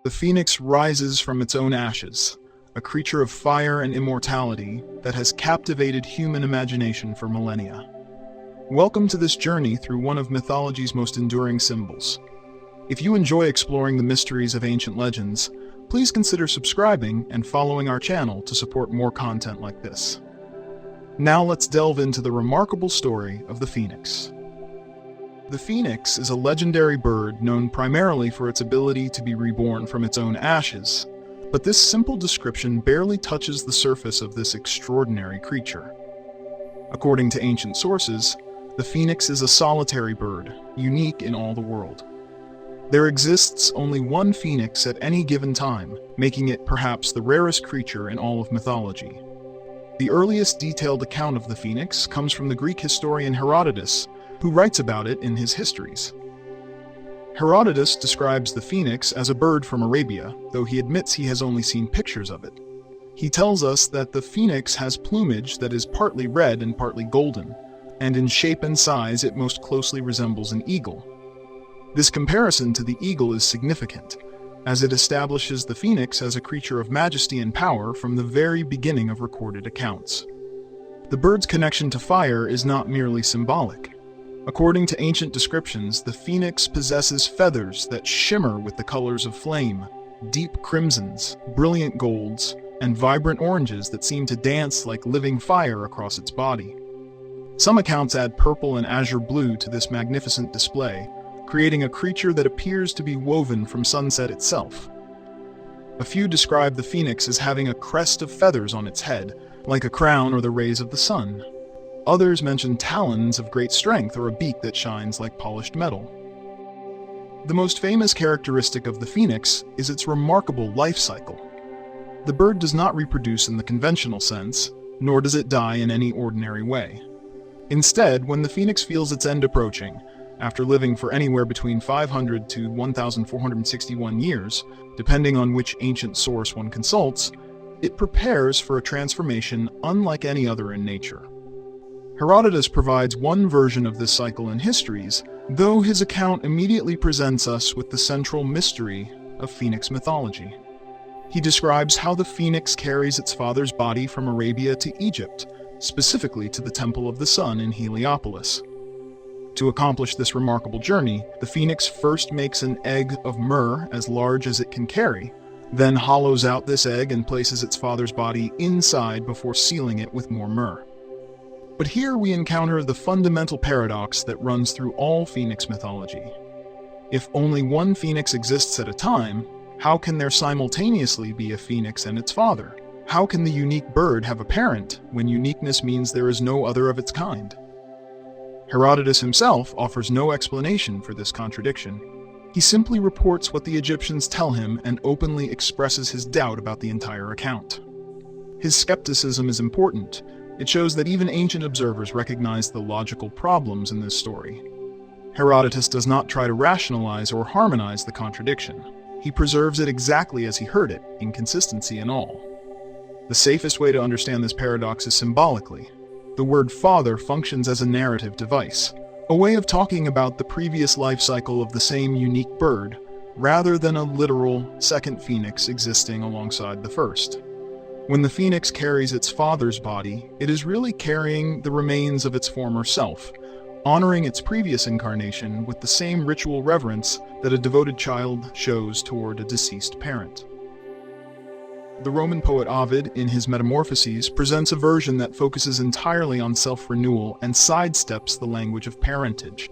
The phoenix rises from its own ashes, a creature of fire and immortality that has captivated human imagination for millennia. Welcome to this journey through one of mythology's most enduring symbols. If you enjoy exploring the mysteries of ancient legends, please consider subscribing and following our channel to support more content like this. Now let's delve into the remarkable story of the phoenix. The phoenix is a legendary bird known primarily for its ability to be reborn from its own ashes, but this simple description barely touches the surface of this extraordinary creature. According to ancient sources, the phoenix is a solitary bird, unique in all the world. There exists only one phoenix at any given time, making it perhaps the rarest creature in all of mythology. The earliest detailed account of the phoenix comes from the Greek historian Herodotus, who writes about it in his histories. Herodotus describes the phoenix as a bird from Arabia, though he admits he has only seen pictures of it. He tells us that the phoenix has plumage that is partly red and partly golden, and in shape and size it most closely resembles an eagle. This comparison to the eagle is significant, as it establishes the phoenix as a creature of majesty and power from the very beginning of recorded accounts. The bird's connection to fire is not merely symbolic. According to ancient descriptions, the phoenix possesses feathers that shimmer with the colors of flame, deep crimsons, brilliant golds, and vibrant oranges that seem to dance like living fire across its body. Some accounts add purple and azure blue to this magnificent display, creating a creature that appears to be woven from sunset itself. A few describe the phoenix as having a crest of feathers on its head, like a crown or the rays of the sun. Others mention talons of great strength or a beak that shines like polished metal. The most famous characteristic of the phoenix is its remarkable life cycle. The bird does not reproduce in the conventional sense, nor does it die in any ordinary way. Instead, when the phoenix feels its end approaching, after living for anywhere between 500 to 1,461 years, depending on which ancient source one consults, it prepares for a transformation unlike any other in nature. Herodotus provides one version of this cycle in histories, though his account immediately presents us with the central mystery of phoenix mythology. He describes how the phoenix carries its father's body from Arabia to Egypt, specifically to the Temple of the Sun in Heliopolis. To accomplish this remarkable journey, the phoenix first makes an egg of myrrh as large as it can carry, then hollows out this egg and places its father's body inside before sealing it with more myrrh. But here we encounter the fundamental paradox that runs through all phoenix mythology. If only one phoenix exists at a time, how can there simultaneously be a phoenix and its father? How can the unique bird have a parent when uniqueness means there is no other of its kind? Herodotus himself offers no explanation for this contradiction. He simply reports what the Egyptians tell him and openly expresses his doubt about the entire account. His skepticism is important. It shows that even ancient observers recognize the logical problems in this story. Herodotus does not try to rationalize or harmonize the contradiction. He preserves it exactly as he heard it, inconsistency and all. The safest way to understand this paradox is symbolically. The word father functions as a narrative device, a way of talking about the previous life cycle of the same unique bird, rather than a literal second phoenix existing alongside the first. When the phoenix carries its father's body, it is really carrying the remains of its former self, honoring its previous incarnation with the same ritual reverence that a devoted child shows toward a deceased parent. The Roman poet Ovid, in his Metamorphoses, presents a version that focuses entirely on self-renewal and sidesteps the language of parentage.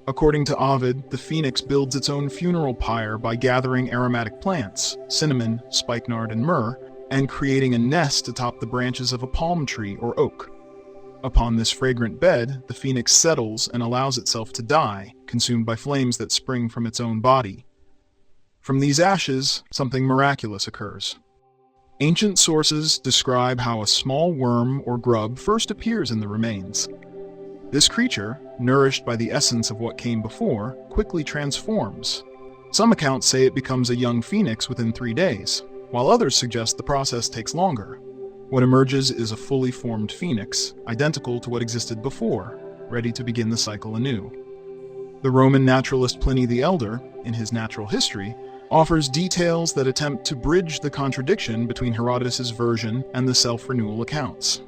According to Ovid, the phoenix builds its own funeral pyre by gathering aromatic plants, cinnamon, spikenard, and myrrh, and creating a nest atop the branches of a palm tree or oak. Upon this fragrant bed, the phoenix settles and allows itself to die, consumed by flames that spring from its own body. From these ashes, something miraculous occurs. Ancient sources describe how a small worm or grub first appears in the remains. This creature, nourished by the essence of what came before, quickly transforms. Some accounts say it becomes a young phoenix within 3 days, while others suggest the process takes longer. What emerges is a fully formed phoenix, identical to what existed before, ready to begin the cycle anew. The Roman naturalist Pliny the Elder, in his Natural History, offers details that attempt to bridge the contradiction between Herodotus's version and the self-renewal accounts.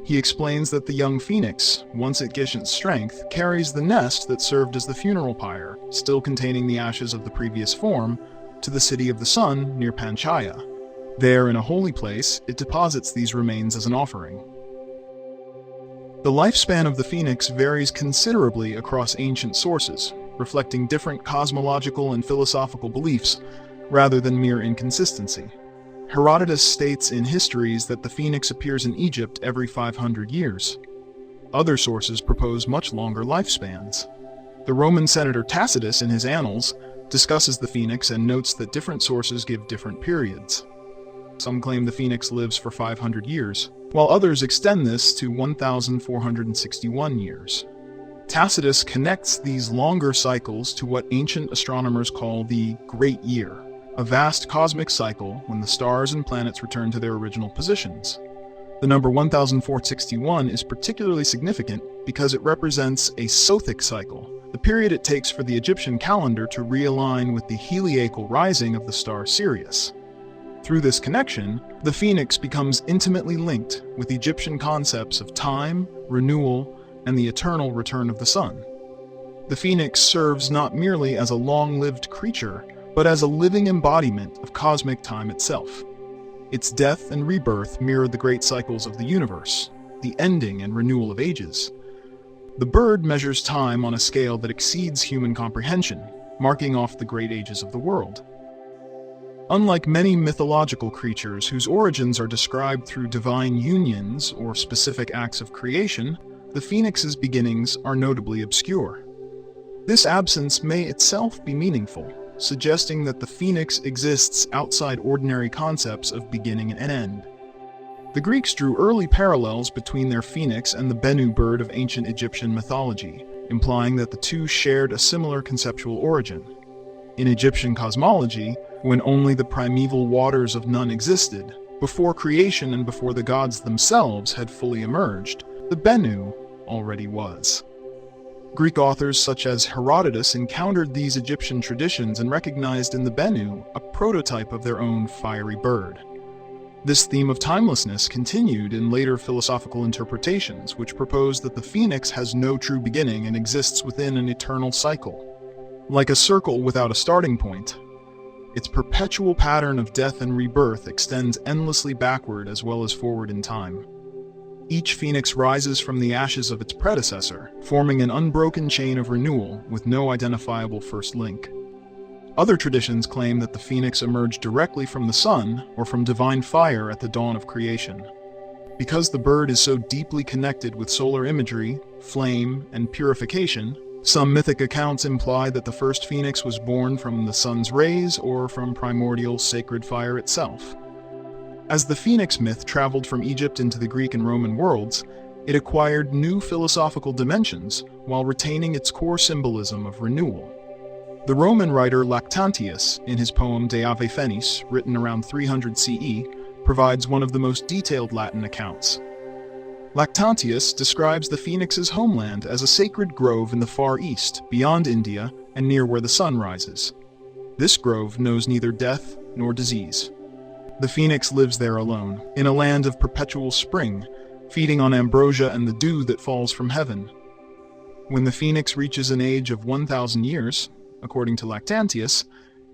He explains that the young phoenix, once it gains its strength, carries the nest that served as the funeral pyre, still containing the ashes of the previous form, to the city of the sun near Panchaya. There, in a holy place, it deposits these remains as an offering. The lifespan of the phoenix varies considerably across ancient sources, reflecting different cosmological and philosophical beliefs rather than mere inconsistency. Herodotus states in histories that the phoenix appears in Egypt every 500 years. Other sources propose much longer lifespans. The Roman senator Tacitus, in his Annals, discusses the phoenix and notes that different sources give different periods. Some claim the phoenix lives for 500 years, while others extend this to 1,461 years. Tacitus connects these longer cycles to what ancient astronomers call the Great Year, a vast cosmic cycle when the stars and planets return to their original positions. The number 1,461 is particularly significant because it represents a Sothic cycle, the period it takes for the Egyptian calendar to realign with the heliacal rising of the star Sirius. Through this connection, the phoenix becomes intimately linked with Egyptian concepts of time, renewal, and the eternal return of the sun. The phoenix serves not merely as a long-lived creature, but as a living embodiment of cosmic time itself. Its death and rebirth mirror the great cycles of the universe, the ending and renewal of ages. The bird measures time on a scale that exceeds human comprehension, marking off the great ages of the world. Unlike many mythological creatures whose origins are described through divine unions or specific acts of creation, the phoenix's beginnings are notably obscure. This absence may itself be meaningful, suggesting that the phoenix exists outside ordinary concepts of beginning and end. The Greeks drew early parallels between their phoenix and the Bennu bird of ancient Egyptian mythology, implying that the two shared a similar conceptual origin. In Egyptian cosmology, when only the primeval waters of Nun existed, before creation and before the gods themselves had fully emerged, the Bennu already was. Greek authors such as Herodotus encountered these Egyptian traditions and recognized in the Bennu a prototype of their own fiery bird. This theme of timelessness continued in later philosophical interpretations, which proposed that the phoenix has no true beginning and exists within an eternal cycle. Like a circle without a starting point, its perpetual pattern of death and rebirth extends endlessly backward as well as forward in time. Each phoenix rises from the ashes of its predecessor, forming an unbroken chain of renewal with no identifiable first link. Other traditions claim that the phoenix emerged directly from the sun or from divine fire at the dawn of creation. Because the bird is so deeply connected with solar imagery, flame, and purification, some mythic accounts imply that the first phoenix was born from the sun's rays or from primordial sacred fire itself. As the phoenix myth traveled from Egypt into the Greek and Roman worlds, it acquired new philosophical dimensions while retaining its core symbolism of renewal. The Roman writer Lactantius, in his poem De Ave Finis, written around 300 CE, provides one of the most detailed Latin accounts. Lactantius describes the phoenix's homeland as a sacred grove in the Far East, beyond India and near where the sun rises. This grove knows neither death nor disease. The phoenix lives there alone, in a land of perpetual spring, feeding on ambrosia and the dew that falls from heaven. When the phoenix reaches an age of 1,000 years, according to Lactantius,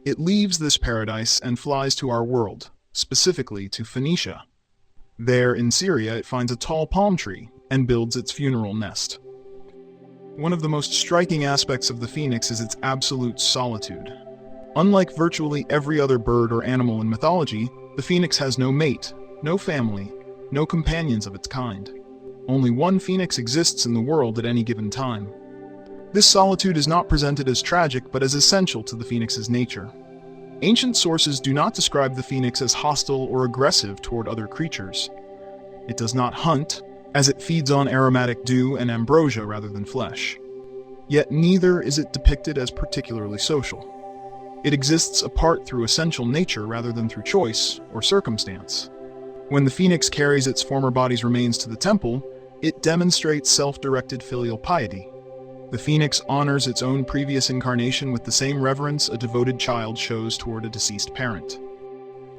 it leaves this paradise and flies to our world, specifically to Phoenicia. There, in Syria, it finds a tall palm tree and builds its funeral nest. One of the most striking aspects of the phoenix is its absolute solitude. Unlike virtually every other bird or animal in mythology, the phoenix has no mate, no family, no companions of its kind. Only one phoenix exists in the world at any given time. This solitude is not presented as tragic, but as essential to the phoenix's nature. Ancient sources do not describe the phoenix as hostile or aggressive toward other creatures. It does not hunt, as it feeds on aromatic dew and ambrosia rather than flesh. Yet neither is it depicted as particularly social. It exists apart through essential nature rather than through choice or circumstance. When the phoenix carries its former body's remains to the temple, it demonstrates self-directed filial piety. The phoenix honors its own previous incarnation with the same reverence a devoted child shows toward a deceased parent.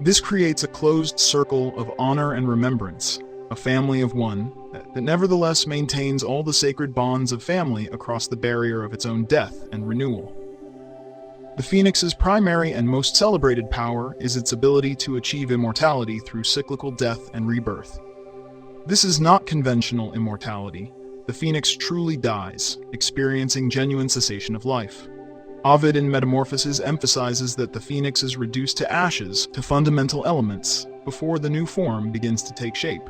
This creates a closed circle of honor and remembrance, a family of one that nevertheless maintains all the sacred bonds of family across the barrier of its own death and renewal. The phoenix's primary and most celebrated power is its ability to achieve immortality through cyclical death and rebirth. This is not conventional immortality. The phoenix truly dies, experiencing genuine cessation of life. Ovid in Metamorphoses emphasizes that the phoenix is reduced to ashes, to fundamental elements, before the new form begins to take shape.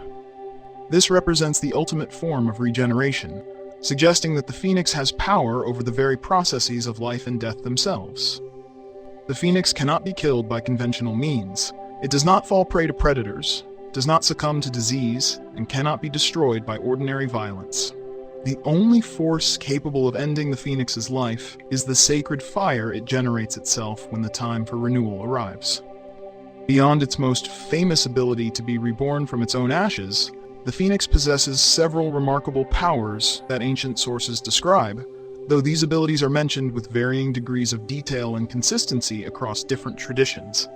This represents the ultimate form of regeneration, suggesting that the phoenix has power over the very processes of life and death themselves. The phoenix cannot be killed by conventional means. It does not fall prey to predators, does not succumb to disease, and cannot be destroyed by ordinary violence. The only force capable of ending the phoenix's life is the sacred fire it generates itself when the time for renewal arrives. Beyond its most famous ability to be reborn from its own ashes, the phoenix possesses several remarkable powers that ancient sources describe, though these abilities are mentioned with varying degrees of detail and consistency across different traditions.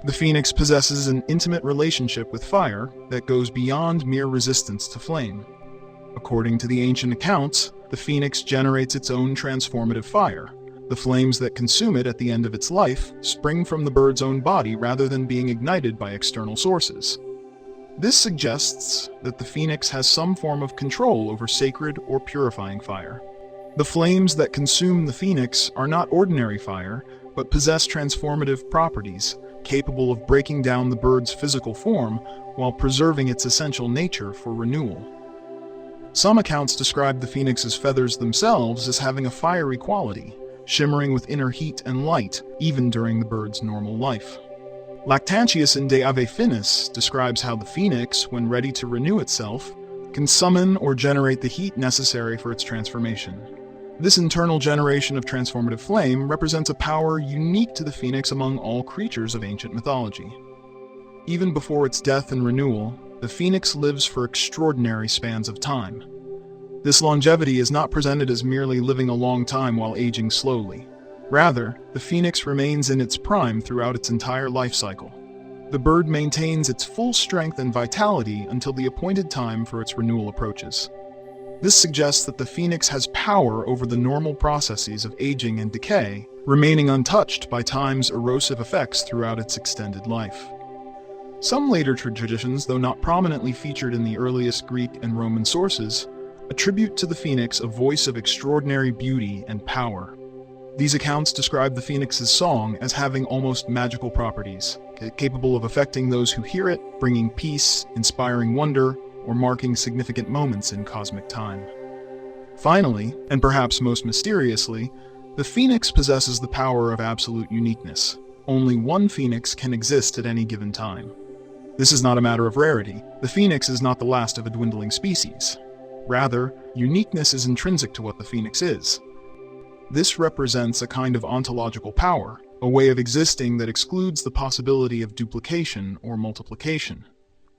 The phoenix possesses an intimate relationship with fire that goes beyond mere resistance to flame. According to the ancient accounts, the phoenix generates its own transformative fire. The flames that consume it at the end of its life spring from the bird's own body rather than being ignited by external sources. This suggests that the phoenix has some form of control over sacred or purifying fire. The flames that consume the phoenix are not ordinary fire, but possess transformative properties, capable of breaking down the bird's physical form while preserving its essential nature for renewal. Some accounts describe the phoenix's feathers themselves as having a fiery quality, shimmering with inner heat and light, even during the bird's normal life. Lactantius in De Ave Finis describes how the phoenix, when ready to renew itself, can summon or generate the heat necessary for its transformation. This internal generation of transformative flame represents a power unique to the phoenix among all creatures of ancient mythology. Even before its death and renewal, the phoenix lives for extraordinary spans of time. This longevity is not presented as merely living a long time while aging slowly. Rather, the phoenix remains in its prime throughout its entire life cycle. The bird maintains its full strength and vitality until the appointed time for its renewal approaches. This suggests that the phoenix has power over the normal processes of aging and decay, remaining untouched by time's erosive effects throughout its extended life. Some later traditions, though not prominently featured in the earliest Greek and Roman sources, attribute to the phoenix a voice of extraordinary beauty and power. These accounts describe the phoenix's song as having almost magical properties, capable of affecting those who hear it, bringing peace, inspiring wonder, or marking significant moments in cosmic time. Finally, and perhaps most mysteriously, the phoenix possesses the power of absolute uniqueness. Only one phoenix can exist at any given time. This is not a matter of rarity. The phoenix is not the last of a dwindling species. Rather, uniqueness is intrinsic to what the phoenix is. This represents a kind of ontological power, a way of existing that excludes the possibility of duplication or multiplication.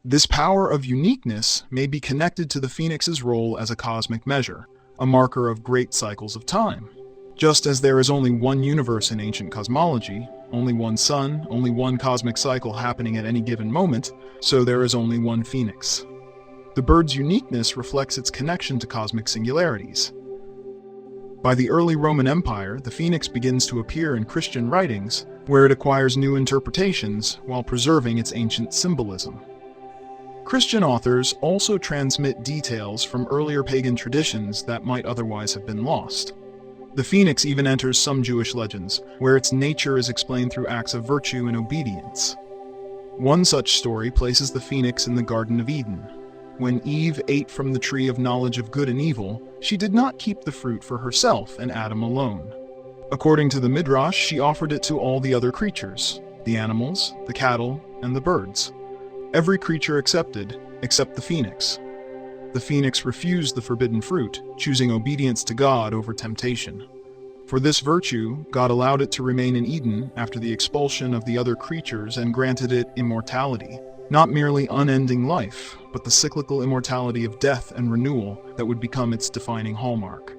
This power of uniqueness may be connected to the phoenix's role as a cosmic measure, a marker of great cycles of time. Just as there is only one universe in ancient cosmology, only one sun, only one cosmic cycle happening at any given moment, so there is only one phoenix. The bird's uniqueness reflects its connection to cosmic singularities. By the early Roman Empire, the phoenix begins to appear in Christian writings, where it acquires new interpretations while preserving its ancient symbolism. Christian authors also transmit details from earlier pagan traditions that might otherwise have been lost. The phoenix even enters some Jewish legends, where its nature is explained through acts of virtue and obedience. One such story places the phoenix in the Garden of Eden. When Eve ate from the tree of knowledge of good and evil, she did not keep the fruit for herself and Adam alone. According to the Midrash, she offered it to all the other creatures, the animals, the cattle, and the birds. Every creature accepted, except the phoenix. The phoenix refused the forbidden fruit, choosing obedience to God over temptation. For this virtue, God allowed it to remain in Eden after the expulsion of the other creatures and granted it immortality. Not merely unending life, but the cyclical immortality of death and renewal that would become its defining hallmark.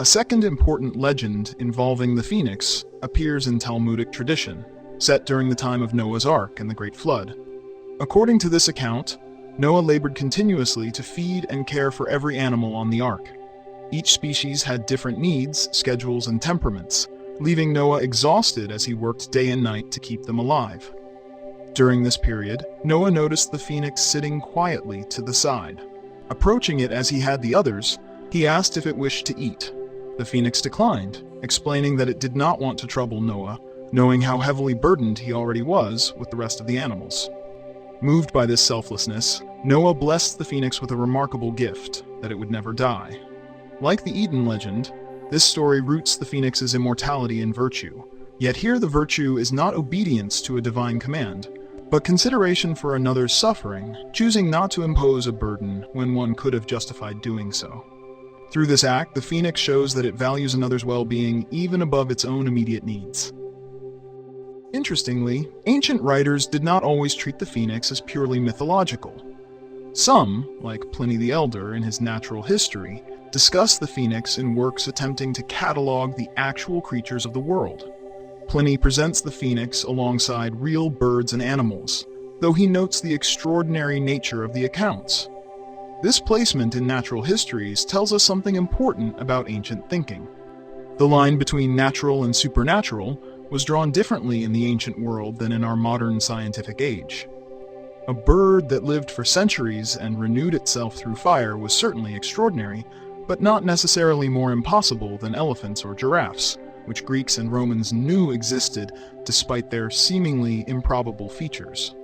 A second important legend involving the phoenix appears in Talmudic tradition, set during the time of Noah's Ark and the Great Flood. According to this account, Noah labored continuously to feed and care for every animal on the ark. Each species had different needs, schedules, and temperaments, leaving Noah exhausted as he worked day and night to keep them alive. During this period, Noah noticed the phoenix sitting quietly to the side. Approaching it as he had the others, he asked if it wished to eat. The phoenix declined, explaining that it did not want to trouble Noah, knowing how heavily burdened he already was with the rest of the animals. Moved by this selflessness, Noah blessed the phoenix with a remarkable gift, that it would never die. Like the Eden legend, this story roots the phoenix's immortality in virtue, yet here the virtue is not obedience to a divine command, but consideration for another's suffering, choosing not to impose a burden when one could have justified doing so. Through this act, the phoenix shows that it values another's well-being even above its own immediate needs. Interestingly, ancient writers did not always treat the phoenix as purely mythological. Some, like Pliny the Elder in his Natural History, discuss the phoenix in works attempting to catalog the actual creatures of the world. Pliny presents the phoenix alongside real birds and animals, though he notes the extraordinary nature of the accounts. This placement in natural histories tells us something important about ancient thinking. The line between natural and supernatural was drawn differently in the ancient world than in our modern scientific age. A bird that lived for centuries and renewed itself through fire was certainly extraordinary, but not necessarily more impossible than elephants or giraffes, which Greeks and Romans knew existed despite their seemingly improbable features.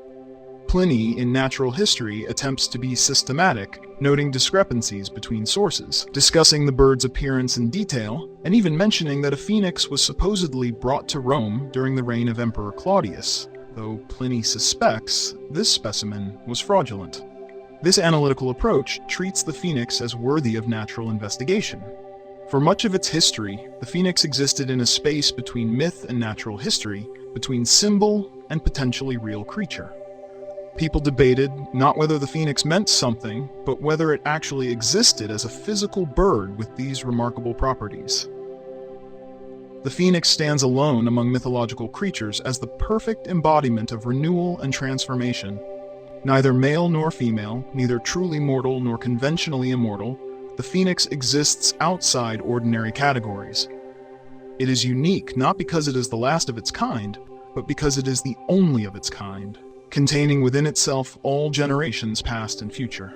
Pliny in Natural History attempts to be systematic, noting discrepancies between sources, discussing the bird's appearance in detail, and even mentioning that a phoenix was supposedly brought to Rome during the reign of Emperor Claudius, though Pliny suspects this specimen was fraudulent. This analytical approach treats the phoenix as worthy of natural investigation. For much of its history, the phoenix existed in a space between myth and natural history, between symbol and potentially real creature. People debated not whether the phoenix meant something, but whether it actually existed as a physical bird with these remarkable properties. The phoenix stands alone among mythological creatures as the perfect embodiment of renewal and transformation. Neither male nor female, neither truly mortal nor conventionally immortal, the phoenix exists outside ordinary categories. It is unique not because it is the last of its kind, but because it is the only of its kind, containing within itself all generations past and future.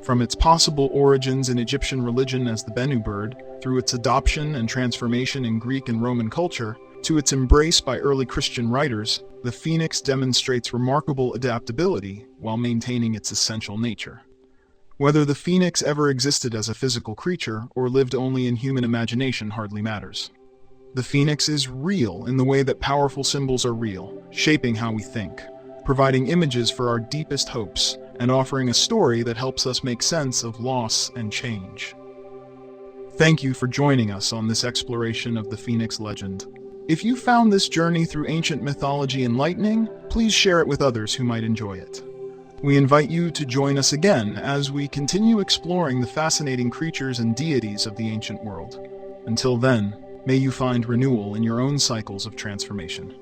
From its possible origins in Egyptian religion as the Bennu bird, through its adoption and transformation in Greek and Roman culture, to its embrace by early Christian writers, the phoenix demonstrates remarkable adaptability while maintaining its essential nature. Whether the phoenix ever existed as a physical creature or lived only in human imagination hardly matters. The phoenix is real in the way that powerful symbols are real, shaping how we think, providing images for our deepest hopes, and offering a story that helps us make sense of loss and change. Thank you for joining us on this exploration of the Phoenix legend. If you found this journey through ancient mythology enlightening, please share it with others who might enjoy it. We invite you to join us again as we continue exploring the fascinating creatures and deities of the ancient world. Until then, may you find renewal in your own cycles of transformation.